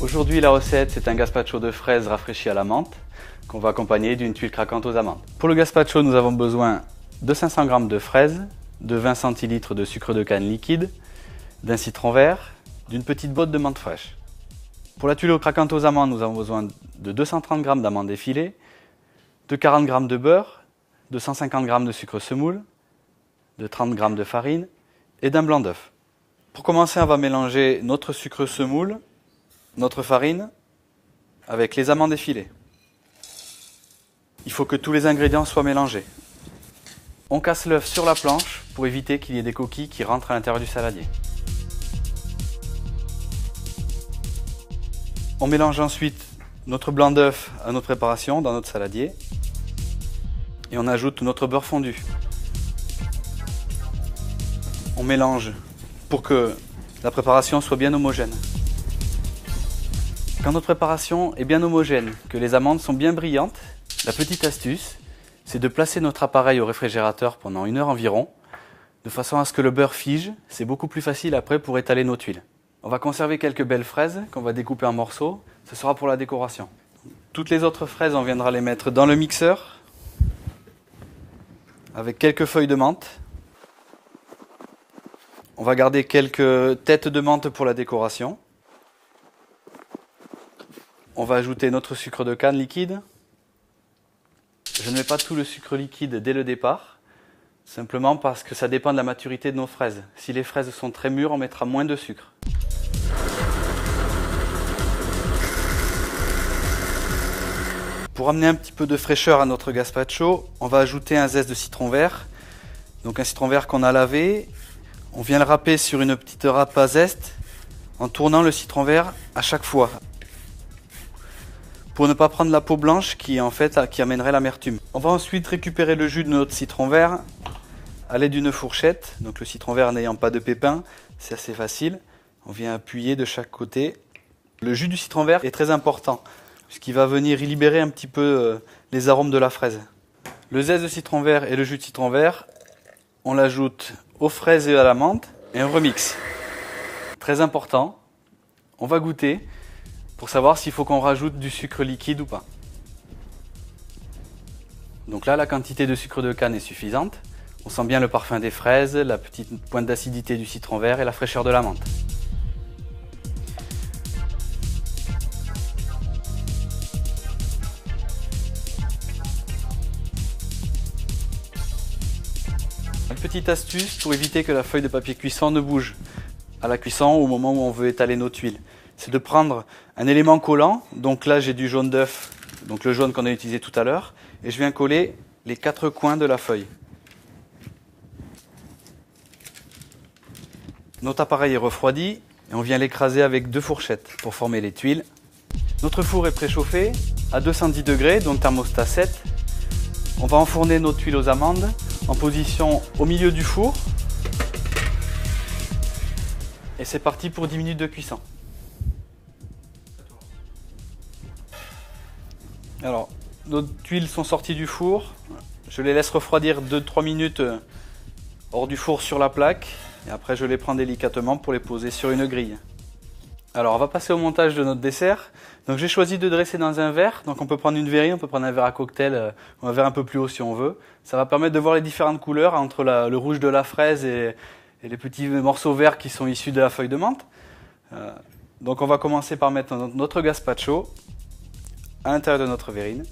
Aujourd'hui, la recette, c'est un gazpacho de fraises rafraîchi à la menthe qu'on va accompagner d'une tuile craquante aux amandes. Pour le gazpacho, nous avons besoin de 500 g de fraises, de 20 centilitres de sucre de canne liquide, d'un citron vert, d'une petite botte de menthe fraîche. Pour la tuile craquante aux amandes, nous avons besoin de 230 g d'amandes effilées, de 40 g de beurre, de 150 g de sucre semoule, de 30 g de farine et d'un blanc d'œuf. Pour commencer, on va mélanger notre sucre semoule, notre farine, avec les amandes effilées. Il faut que tous les ingrédients soient mélangés. On casse l'œuf sur la planche pour éviter qu'il y ait des coquilles qui rentrent à l'intérieur du saladier. On mélange ensuite notre blanc d'œuf à notre préparation dans notre saladier et on ajoute notre beurre fondu. On mélange pour que la préparation soit bien homogène. Quand notre préparation est bien homogène, que les amandes sont bien brillantes, la petite astuce, c'est de placer notre appareil au réfrigérateur pendant 1 heure environ, de façon à ce que le beurre fige. C'est beaucoup plus facile après pour étaler nos tuiles. On va conserver quelques belles fraises qu'on va découper en morceaux, ce sera pour la décoration. Toutes les autres fraises, on viendra les mettre dans le mixeur, avec quelques feuilles de menthe. On va garder quelques têtes de menthe pour la décoration. On va ajouter notre sucre de canne liquide. Je ne mets pas tout le sucre liquide dès le départ, simplement parce que ça dépend de la maturité de nos fraises. Si les fraises sont très mûres, on mettra moins de sucre. Pour amener un petit peu de fraîcheur à notre gazpacho, on va ajouter un zeste de citron vert. Donc un citron vert qu'on a lavé. On vient le râper sur une petite râpe à zeste en tournant le citron vert à chaque fois, pour ne pas prendre la peau blanche qui amènerait l'amertume. On va ensuite récupérer le jus de notre citron vert à l'aide d'une fourchette. Donc le citron vert n'ayant pas de pépins, c'est assez facile. On vient appuyer de chaque côté. Le jus du citron vert est très important puisqu'il va venir y libérer un petit peu les arômes de la fraise. Le zeste de citron vert et le jus de citron vert, on l'ajoute aux fraises et à la menthe et on remixe. Très important, on va goûter pour savoir s'il faut qu'on rajoute du sucre liquide ou pas. Donc là, la quantité de sucre de canne est suffisante. On sent bien le parfum des fraises, la petite pointe d'acidité du citron vert et la fraîcheur de la menthe. Une petite astuce pour éviter que la feuille de papier cuisson ne bouge à la cuisson ou au moment où on veut étaler nos tuiles. C'est de prendre un élément collant, donc là j'ai du jaune d'œuf, donc le jaune qu'on a utilisé tout à l'heure, et je viens coller les 4 coins de la feuille. Notre appareil est refroidi et on vient l'écraser avec 2 fourchettes pour former les tuiles. Notre four est préchauffé à 210 degrés, donc thermostat 7. On va enfourner nos tuiles aux amandes en position au milieu du four. Et c'est parti pour 10 minutes de cuisson. Alors, nos tuiles sont sorties du four. Je les laisse refroidir 2-3 minutes hors du four sur la plaque. Et après, je les prends délicatement pour les poser sur une grille. Alors, on va passer au montage de notre dessert. Donc, j'ai choisi de dresser dans un verre. Donc, on peut prendre une verrine, on peut prendre un verre à cocktail ou un verre un peu plus haut si on veut. Ça va permettre de voir les différentes couleurs entre le rouge de la fraise et les petits morceaux verts qui sont issus de la feuille de menthe. Donc, on va commencer par mettre notre gazpacho à l'intérieur de notre verrine.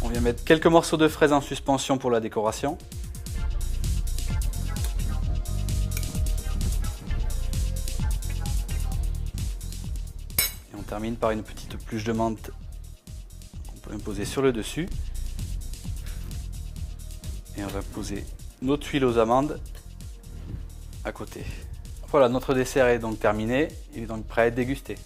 On vient mettre quelques morceaux de fraises en suspension pour la décoration. Et on termine par une petite pluche de menthe qu'on peut poser sur le dessus. Et on va poser nos tuiles aux amandes à côté. Voilà, notre dessert est donc terminé, il est donc prêt à être dégusté.